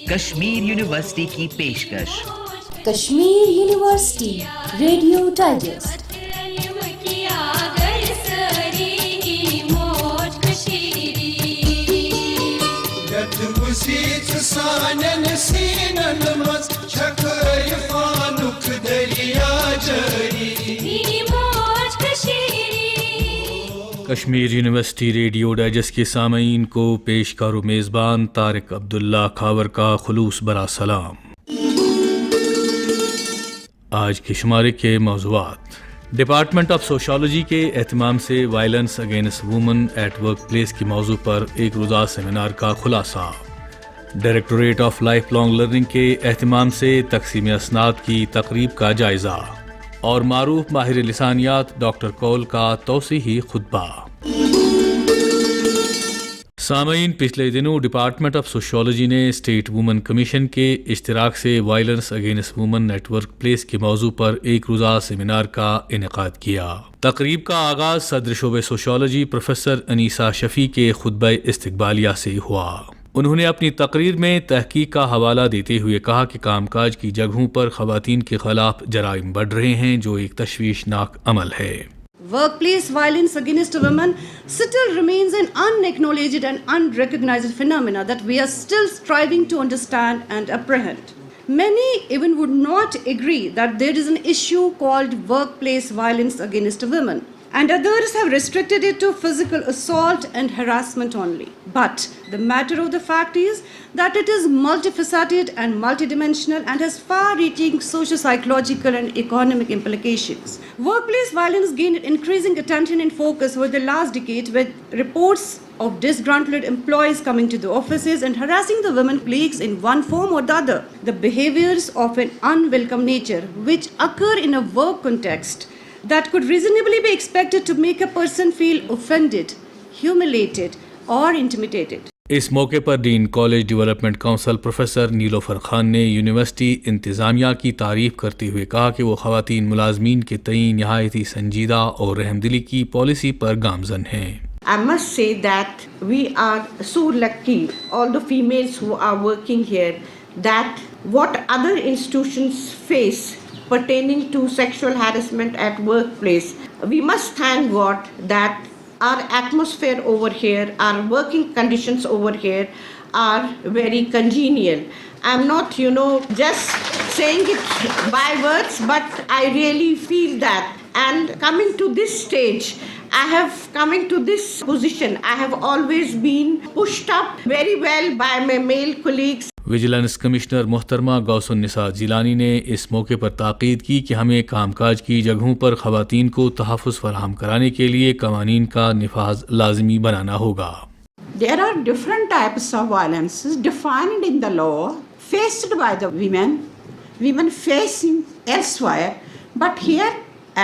Kashmir university کی پیشکش Kashmir university radio digest. Kashmir university radio digest کے سامعین کو پیشکار و میزبان طارق عبداللہ کھاور کا خلوص برا سلام۔ آج کے شمارے کے موضوعات: ڈپارٹمنٹ آف سوشالوجی کے اہتمام سے violence against women at workplace کے موضوع پر ایک روزہ سیمینار کا خلاصہ، directorate of life long learning کے اہتمام سے تقسیم اسناد کی تقریب کا جائزہ، اور معروف ماہر لسانیات ڈاکٹر کول کا توسیعی خطبہ۔ سامعین، پچھلے دنوں ڈپارٹمنٹ آف سوشالوجی نے اسٹیٹ وومن کمیشن کے اشتراک سے violence against women at workplace کے موضوع پر ایک روزہ سیمینار کا انعقاد کیا۔ تقریب کا آغاز صدر شعبہ سوشالوجی پروفیسر انیسہ شفیع کے خطبہ استقبالیہ سے ہوا۔ انہوں نے اپنی تقریر میں تحقیق کا حوالہ دیتے ہوئے کہا کہ کام کاج کی جگہوں پر خواتین کے خلاف جرائم بڑھ رہے ہیں، جو ایک تشویشناک عمل ہے۔ Workplace violence against women still remains an unacknowledged and unrecognized phenomena that we are still striving to understand and apprehend. Many even would not agree that there is an issue called workplace violence against women, and others have restricted it to physical assault and harassment only. But the matter of the fact is that it is multifaceted and multidimensional and has far-reaching socio-psychological and economic implications. Workplace violence gained increasing attention and focus over the last decade, with reports of disgruntled employees coming to the offices and harassing the women colleagues in one form or the other. The behaviors of an unwelcome nature which occur in a work context that could reasonably be expected to make a person feel offended, humiliated or intimidated. اس موقع پر ڈین college development council professor نیلوفر خان نے university انتظامیہ کی تعریف کرتے ہوئے کہا کہ وہ خواتین ملازمین کے تئیں نہایت ہی سنجیدہ اور رحمدلی کی پالیسی پر گامزن ہیں۔ I must say that we are so lucky, all the females who are working here, that what other institutions face pertaining to sexual harassment at workplace, we must thank God that our atmosphere over here, our working conditions over here are very congenial. I'm not, just saying it by words, but I really feel that. And coming to this stage, coming to this position, I have always been pushed up very well by my male colleagues. Vigilance commissioner محترمہ غوث النساء جیلانی نے اس موقع پر تاکید کی کہ ہمیں کام کاج کی جگہوں پر خواتین کو تحفظ فراہم کرانے کے لیے قوانین کا نفاذ لازمی بنانا ہوگا۔ There are different types of violences defined in the law faced by the women facing elsewhere, but here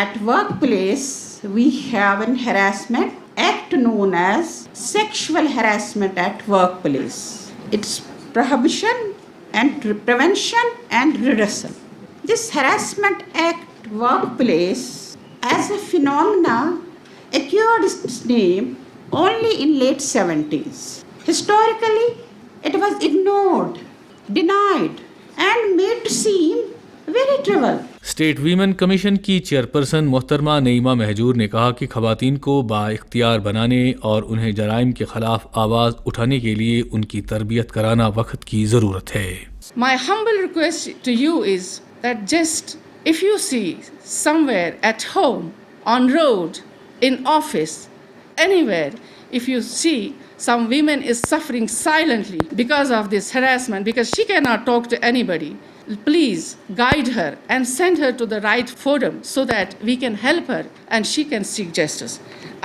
at workplace we have an harassment act known as sexual harassment at workplace. It's prohibition and prevention and redressal. This harassment act workplace as a phenomena acquired its name only in late 70s. Historically, it was ignored, denied and made to seem very trivial. State women commission کی chairperson محترمہ نعیمہ مہجور نے کہا کہ خواتین کو با اختیار بنانے اور انہیں جرائم کے خلاف آواز اٹھانے کے لیے ان کی تربیت کرانا وقت کی ضرورت ہے۔ My humble request to you is that just if you see somewhere at home, on road, in office, anywhere, if you see some woman is suffering silently because of this harassment, because she cannot talk to anybody, please guide her and send her to the right forum so that we can help her and she can seek justice.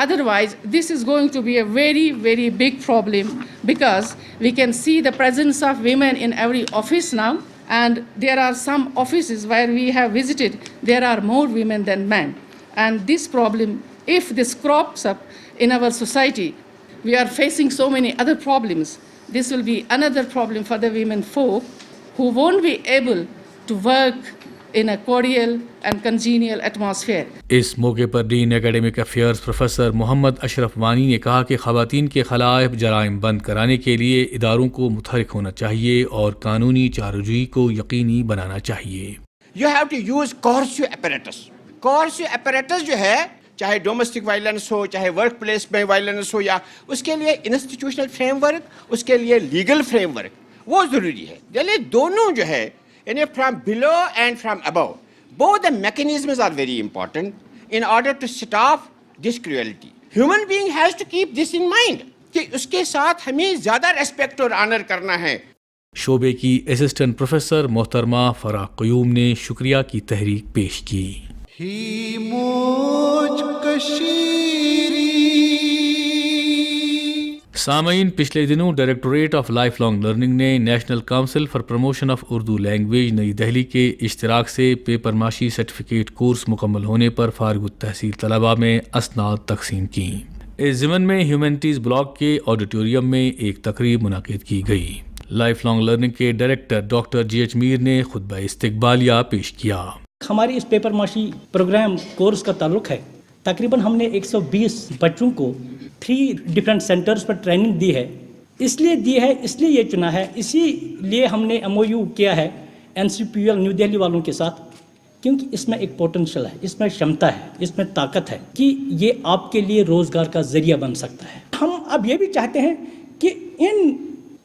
Otherwise, this is going to be a very, very big problem, because we can see the presence of women in every office now, and there are some offices where we have visited, there are more women than men. And this problem, if this crops up in our society, we are facing so many other problems. This will be another problem for the women folk who won't be able to work in a cordial and congenial atmosphere. اس موقع پر ڈین ایکیڈمک affairs professor محمد اشرف وانی نے کہا کہ خواتین کے خلاف جرائم بند کرانے کے لیے اداروں کو متحرک ہونا چاہیے اور قانونی چارجوئی کو یقینی بنانا چاہیے. You have to use coercive apparatus. Coercive apparatus جو ہے چاہے ڈومیسٹک وائلنس ہو چاہے ورک پلیس میں وائلنس ہو یا اس کے لیے انسٹیٹیوشنل فریم ورک اس کے لیے لیگل فریم ورک وہ ضروری ہے. یعنی دونوں جو ہے یعنی from below and from above both the mechanisms are very important in order to stop this cruelty. Human being has to keep this in mind کہ اس کے ساتھ ہمیں زیادہ ریسپیکٹ اور آنر کرنا ہے. شعبے کی اسسٹنٹ پروفیسر محترمہ فرح قیوم نے شکریہ کی تحریک پیش کی. ہی موج کشیری. سامعین، پچھلے دنوں directorate of life long learning نے national council for promotion of Urdu language New Delhi کے اشتراک سے پیپر ماشی سرٹیفکیٹ کورس مکمل ہونے پر فارغ التحصیل طلباء میں اسناد تقسیم کی. اس ضمن میں ہیومینٹیز بلاک کے آڈیٹوریم میں ایک تقریب منعقد کی گئی. لائف لانگ لرننگ کے ڈائریکٹر ڈاکٹر جی ایچ میر نے خطبہ استقبالیہ پیش کیا. ہماری اس پیپر ماشی پروگرام کورس کا تعلق ہے. تقریباً ہم نے 120 بچوں کو 3 ڈفرینٹ سینٹرز پر ٹریننگ دی ہے. اس لیے یہ چنا ہے، اسی لیے ہم نے MOU کیا ہے NCPUL نیو دہلی والوں کے ساتھ، کیونکہ اس میں ایک پوٹنشل ہے، اس میں شمتا ہے، اس میں طاقت ہے کہ یہ آپ کے لیے روزگار کا ذریعہ بن سکتا ہے. ہم اب یہ بھی چاہتے ہیں کہ ان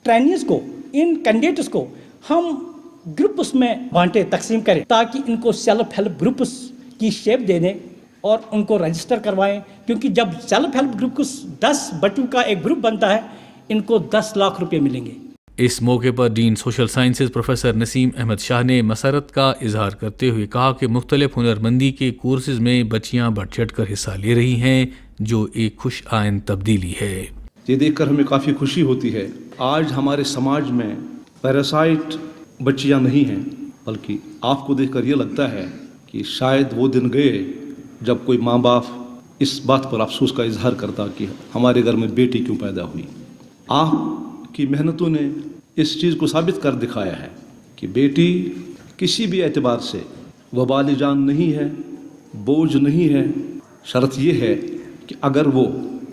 ٹرینیز کو، ان کینڈیڈیٹس کو ہم گروپس میں بانٹیں، تقسیم کریں، تاکہ ان کو سیلف ہیلپ گروپس کی شیپ دے دیں اور ان کو رجسٹر کروائیں. کیونکہ جب سیلف ہیلپ گروپس 10 بچوں کا ایک گروپ بنتا ہے، ان کو 10 لاکھ روپے ملیں گے. اس موقع پر ڈین سوشل سائنسز پروفیسر نسیم احمد شاہ نے مسرت کا اظہار کرتے ہوئے کہا کہ مختلف ہنرمندی کے کورسز میں بچیاں بڑھ چڑھ کر حصہ لے رہی ہیں، جو ایک خوش آئند تبدیلی ہے. یہ دیکھ کر ہمیں کافی خوشی ہوتی ہے. آج ہمارے سماج میں پیراسائٹ بچیاں نہیں ہیں، بلکہ آپ کو دیکھ کر یہ لگتا ہے کہ شاید وہ دن گئے جب کوئی ماں باپ اس بات پر افسوس کا اظہار کرتا کہ ہمارے گھر میں بیٹی کیوں پیدا ہوئی. آپ کی محنتوں نے اس چیز کو ثابت کر دکھایا ہے کہ بیٹی کسی بھی اعتبار سے وبال جان نہیں ہے، بوجھ نہیں ہے. شرط یہ ہے کہ اگر وہ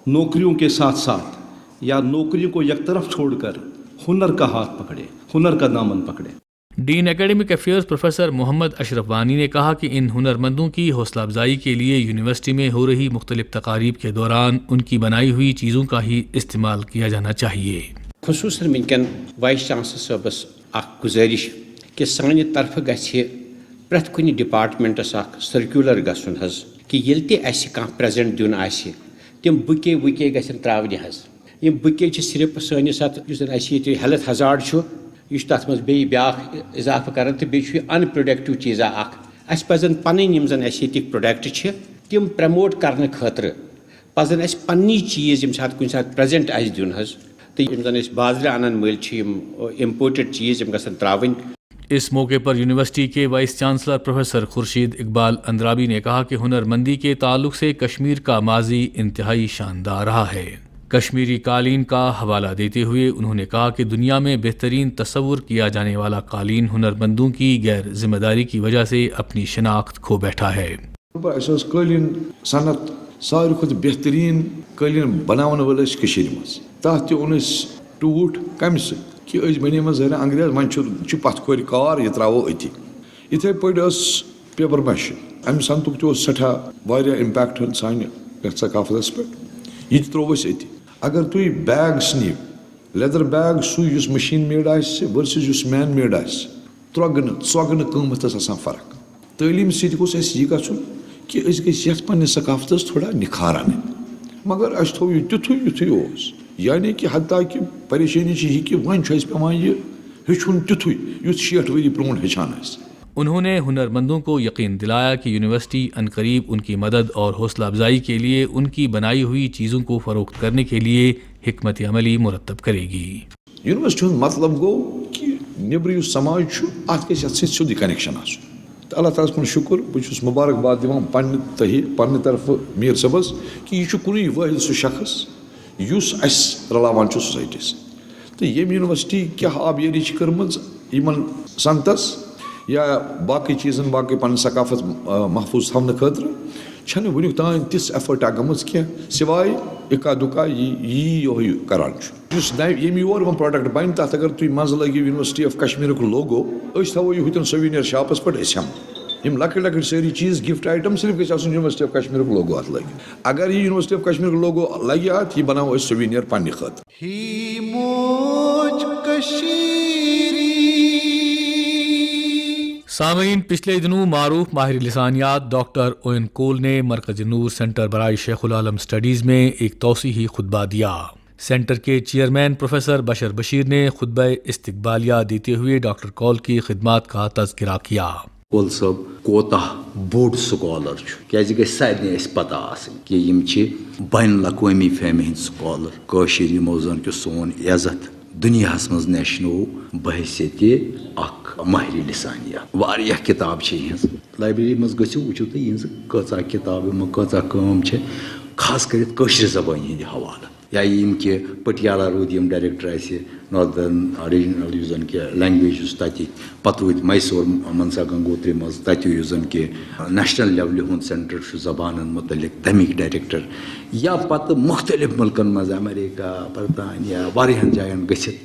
نوکریوں کے ساتھ ساتھ یا نوکریوں کو یک طرف چھوڑ کر ہنر کا ہاتھ پکڑے، ہنر کا دامن پکڑے. ڈین ایکیڈمک افیئرز پروفیسر محمد اشرف وانی نے کہا کہ ان ہنرمندوں کی حوصلہ افزائی کے لیے یونیورسٹی میں ہو رہی مختلف تقاریب کے دوران ان کی بنائی ہوئی چیزوں کا ہی استعمال کیا جانا چاہیے. خصوصاً ونکن وائس چانسلر صاحبس اخ گزارش کہ سانہ طرف گژھِ پرٛٮ۪تھ کُنہِ ڈپارٹمنٹس اخ سرکیولر گژھُن حظ کہ ییٚلہِ تہِ اَسہِ کانٛہہ پریزنٹ دیُن آسہِ تِم بُکے وُکے گژھن ترٛاونہِ حظ. یِم بُکے چھِ صرف سٲنِس اتھ یُس زن اَسہِ ییٚتہِ ہیلتھ ہزارڈ چھُ یہ تر مز بیاکھ اضافہ کران تو بیٚیہِ ان پروڈکٹو چیزا اخ. اس پزن پنٕنۍ یِم زن اَسہِ ییٚتِکۍ پروڈکٹ چھِ تِم پرموٹ کرنہٕ خٲطرٕ پزن اَسہِ پننی چیز ییٚمہِ ساتہٕ کُنہِ ساتہٕ پریزنٹ آسہِ دیُن حظ تہٕ یِم زن أسۍ بازرٕ انان مٔلۍ چھِ یِم امپورٹڈ چیز یِم گژھن ترٛاوٕنۍ. اس موقع پر یونیورسٹی کے vice chancellor professor Khurshid Iqbal Andrabi نے کہا کہ ہنرمندی کے تعلق سے کشمیر کا ماضی انتہائی شاندار رہا ہے. کشمیری قالین کا حوالہ دیتے ہوئے انہوں نے کہا کہ دنیا میں بہترین تصور کیا جانے والا قالین ہنرمندوں کی غیر ذمہ داری کی وجہ سے اپنی شناخت کھو بیٹھا ہے. قالین صنعت ساروی کھۄتہٕ بہترین قالین بناون وول مز تک اون ٹوٹ کمہِ سۭتۍ کہ بنے زن انگریز وۄنۍ پتھ کھورِ کار یہ ترٛاوو أتی. یِتھے پٲٹھۍ ٲس پیپر ماشی امہِ صنعتُک تہِ اوس سٮ۪ٹھاہ واریاہ امپیکٹ سانہِ یتھ ثقافتس پٮ۪ٹھ. یہِ تہِ ترٛوو أسۍ أتی. اگر تُہۍ بیگس نِیِو لیدر بیگ سُے یُس مشیٖن میڈ آسہِ ورسز یُس مین میڈ آسہِ ژۄگنہٕ قۭمتس آسان فرق. تعلیٖم سۭتۍ گوٚژھ اَسہِ یہِ گژھُن کہ أسۍ گٔژھۍ یتھ پننِس ثقافتس تھوڑا نکھار انٕنۍ مگر اَسہِ تھوٚو یہِ تیُتھُے یُتھُے اوس. یعنی کہ حتیٰ کہ پریشانی چھِ یہِ کہ وۄنۍ چھُ اَسہِ پیٚوان یہِ ہیٚچھُن تیُتھُے یُتھ 60 ؤری برونٛٹھ ہیٚچھان ٲسۍ. انہوں نے ہنرمندوں کو یقین دلایا کہ یونیورسٹی عنقریب ان کی مدد اور حوصلہ افزائی کے لیے ان کی بنائی ہوئی چیزوں کو فروخت کرنے کے لیے حکمت عملی مرتب کرے گی. یونیورسٹی ہُنٛد مطلب گوٚو کہ نیٚبرٕ یُس سماج چھُ اتھ گژھِ اتھ سۭتۍ سیوٚدُے کنیکشن آسُن. تہٕ اللہ تعالیٰ ہس کُن شُکر بہٕ چھُس مُبارکباد دِوان پننہِ طرفہٕ میٖر صٲبس کہ یہِ چھُ کُنُے وٲحد سُہ شخص یُس اَسہِ رلاوان چھُ سوسایٹی سۭتۍ. تہٕ ییٚمہِ یونیورسٹی کیٛاہ آبیٲری چھِ کٔرمٕژ یِمن صنعتس یا باقی چیزن باقی پن ثقافت محفوظ تھاونہٕ خٲطرٕ چھنہٕ وٕنیُک تام تِژھ ایفٲرٹا گٔمٕژ کینٛہہ سوائے اِکا دُکا یِہوے کران چھُ یُس ییٚمہِ یور وۄنۍ پروڈکٹ بنہِ تتھ اگر تُہۍ منٛزٕ لٲگِو یونیورسٹی آف کشمیٖرُک لوگو أسۍ تھاوو یہِ ہُتٮ۪ن سوینیر شاپس پٮ۪ٹھ أسۍ ہٮ۪مو یِم لۄکٕٹۍ لۄکٕٹۍ سٲری چیٖز گفٹ آیٹم صرف گژھِ آسُن یونیورسٹی آف کشمیٖرُک لوگو اتھ لٲگِتھ اگر یہِ یونیورسٹی آف کشمیٖرُک لوگو لگہِ اتھ یہِ بناوو أسۍ سوینیر پننہِ خٲطرٕ. سامعین، پچھلے دنوں معروف ماہر لسانیات ڈاکٹر اوین کول نے مرکز نور سینٹر برائے شیخ العالم اسٹڈیز میں ایک توسیعی خطبہ دیا. سینٹر کے چیئرمین پروفیسر بشر بشیر نے خطبہ استقبالیہ دیتے ہوئے ڈاکٹر کول کی خدمات کا تذکرہ کیا. کول صٲب کوتاہ بوٚڑ سکالر چھُ کیازِ گژھِ سارنٕے اَسہِ پتہ آسٕنۍ کہِ یِم چھِ بین الاقوٲمی فیمہِ ہٕنٛدۍ سکالر کٲشِر یِمو زن کہِ سون عزت دُنیاہس منٛز نیشنو بحثیتہِ اکھ ماہرِ لسانیات. واریاہ کِتاب چھِ یِہٕنٛز لایبرری منٛز گٔژھِو وٕچھِو تُہۍ یِہٕنٛز کۭژاہ کِتاب یِمو کۭژاہ کٲم چھِ خاص کٔرِتھ کٲشرِ زبٲنۍ ہٕنٛدِ حوالہٕ یا یِم کہِ پٹیالہ روٗدۍ یِم ڈایریکٹر اَسہِ ناردٲرن ریجنل یُس زن کہِ لینگویج یُس تتہِ پتہٕ روٗدۍ میسور منسا گنگوتری منٛز تتہِ یُس زن کہِ نیشنل لیولہِ ہُنٛد سینٹر چھُ زبانن متعلق تمیِکۍ ڈایریکٹر یا پتہٕ مختلف مُلکن منٛز امریکہ برطانیہ واریاہن جاین گٔژھِتھ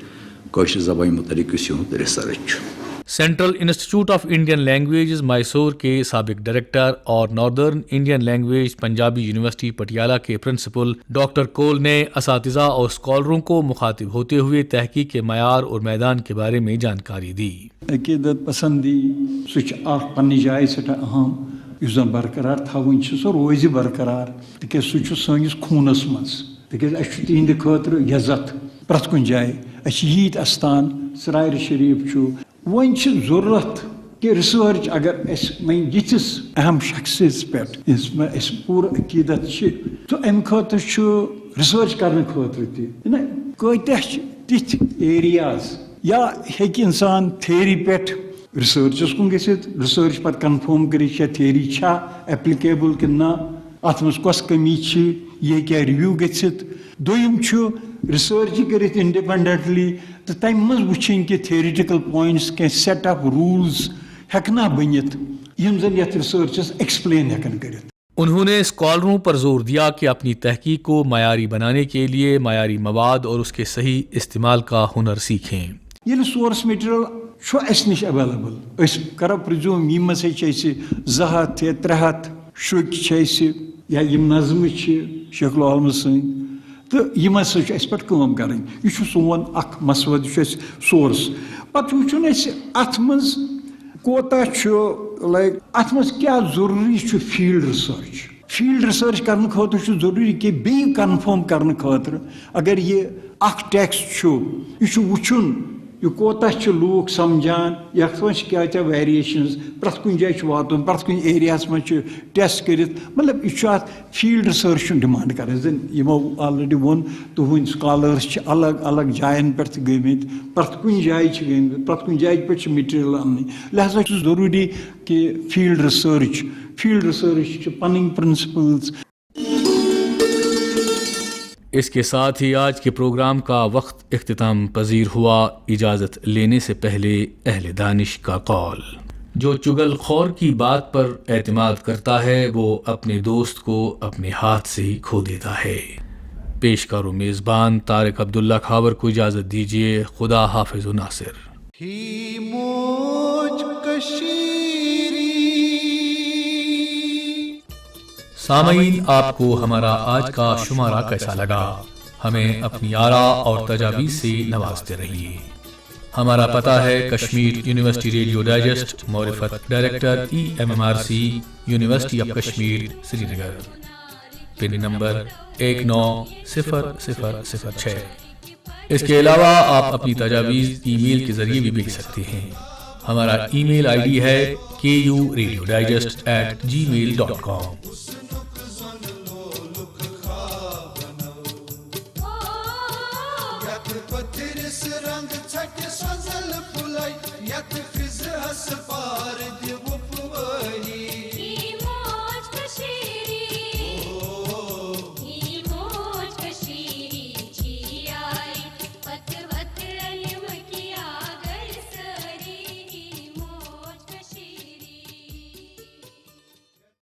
کٲشِر زبانہِ متعلق یُس یِہُنٛد ریسرچ چھُ. Central institute of Indian languages Mysore کے سابق ڈائریکٹر اور northern Indian language Punjabi university Patiala کے پرنسپل ڈاکٹر کول نے اساتذہ اور اسکالروں کو مخاطب ہوتے ہوئے تحقیق کے معیار اور میدان کے بارے میں جانکاری دی. عقیدت پسندی سہ پنہ جائے سٹھا اہم اس زن برقرار تھوین سہ روز برقرار تکیاز سہ سٲنِس خوٗنس منٛز تکیاز اَسہِ تہندِ خٲطرٕ عزت پرٛٮ۪تھ کُنہِ جایہِ اَسہِ ییٖتۍ اَستان سرایہِ شریٖف چھُ وۄنۍ چھِ ضروٗرت کہ ریسرچ اگر وۄنۍ یِتھِس اہم شخصیس پٮ۪ٹھ اَسہِ پوٗرٕ عقیدت چھِ تہٕ اَمہِ خٲطرٕ چھُ ریسرچ کرنہٕ خٲطرٕ تہِ کۭتیاہ چھِ تِتھۍ ایریاز یا ہیٚکہِ اِنسان تھیری پٮ۪ٹھ ریسرچس کُن گٔژھِتھ ریسرچ پتہٕ کنفٲرم کٔرِتھ چھا تھیری چھا ایپلِکیبل کِنہٕ نہ اتھ منٛز کۄس کٔمی چھِ یہِ ہیٚکیٛاہ رِوِو گٔژھِتھ. دوٚیِم چھُ ریسرچ کٔرِتھ انڈِپینڈنٹلی تہٕ تمہِ منٛز وٕچھِنۍ کہِ تھیریٹِکل پویِنٹس کینٛہہ سیٹ آف روٗلز ہٮ۪کنا بٔنِتھ یِم زن یتھ ریسرچس ایکسپلین ہٮ۪کن کٔرِتھ. انہوں نے اسکالروں پر زور دیا کہ اپنی تحقیق کو معیاری بنانے کے لیے معیاری مواد اور اس کے صحیح استعمال کا ہنر سیکھیں. ییٚلہِ سورس میٹیریل چھُ اَسہِ نِش ایویلیبل أسۍ کرو پرزیوم یِم ہسا چھِ اَسہِ 200 یا 300 شُکۍ چھِ اَسہِ یا یِم نظمہٕ چھِ شیخ العالمہٕ سٕنٛدۍ تہٕ یِم ہسا چھُ اَسہِ پٮ۪ٹھ کٲم کَرٕنۍ. یہِ چھُ سون اکھ مسوَد یہِ چھُ اَسہِ سورس. پتہٕ وٕچھُن اَسہِ اَتھ منٛز کوتاہ چھُ لایک اَتھ منٛز کیٛاہ ضروٗری چھُ فیٖلڈ رِسرچ. فیٖلڈ رِسرچ کرنہٕ خٲطرٕ چھُ ضروٗری کہِ بیٚیہِ کنفٲرم کرنہٕ خٲطرٕ اگر یہِ اکھ ٹیکسٹ چھُ یہِ چھُ وٕچھُن یہِ کوتاہ چھِ لوٗکھ سمجھان یتھ منٛز چھِ کیٛاہ ویریشنز پرٛٮ۪تھ کُنہِ جایہِ چھُ واتُن پرٛٮ۪تھ کُنہِ ایریاہس منٛز چھُ ٹیسٹ کٔرِتھ مطلب یہِ چھُ اتھ فیٖلڈ رِسرچ چھُ ڈِمانڈ کران. زن یِمو آلریڈی ووٚن تُہنٛدۍ سکالٲرٕس چھِ الگ الگ جاین پٮ۪ٹھ تہِ گٔمٕتۍ پرٛٮ۪تھ کُنہِ جایہِ چھِ گٔمٕتۍ پرٛٮ۪تھ کُنہِ جایہِ پٮ۪ٹھ چھِ مٹیریل انٕنۍ لہذا چھُ ضروٗری کہِ فیٖلڈ رِسرچ چھِ پنٕنۍ پرنسپلز. اس کے ساتھ ہی آج کے پروگرام کا وقت اختتام پذیر ہوا. اجازت لینے سے پہلے اہل دانش کا قول: جو چگل خور کی بات پر اعتماد کرتا ہے وہ اپنے دوست کو اپنے ہاتھ سے ہی کھو دیتا ہے. پیشکار و میزبان طارق عبداللہ کھاور کو اجازت دیجیے. خدا حافظ و ناصر. سامعین، آپ کو ہمارا آج کا شمارہ کیسا لگا؟ ہمیں اپنی آراء اور تجاویز سے نوازتے رہیے. ہمارا پتہ ہے کشمیر یونیورسٹی ریڈیو ڈائجسٹ، معرفت director EMMRC university of Kashmir, Sri Nagar. Pin number 190006. اس کے علاوہ آپ اپنی تجاویز ای میل کے ذریعے بھی بھیج سکتے ہیں. ہمارا ای میل ID ہے KURadiodigest@gmail.com.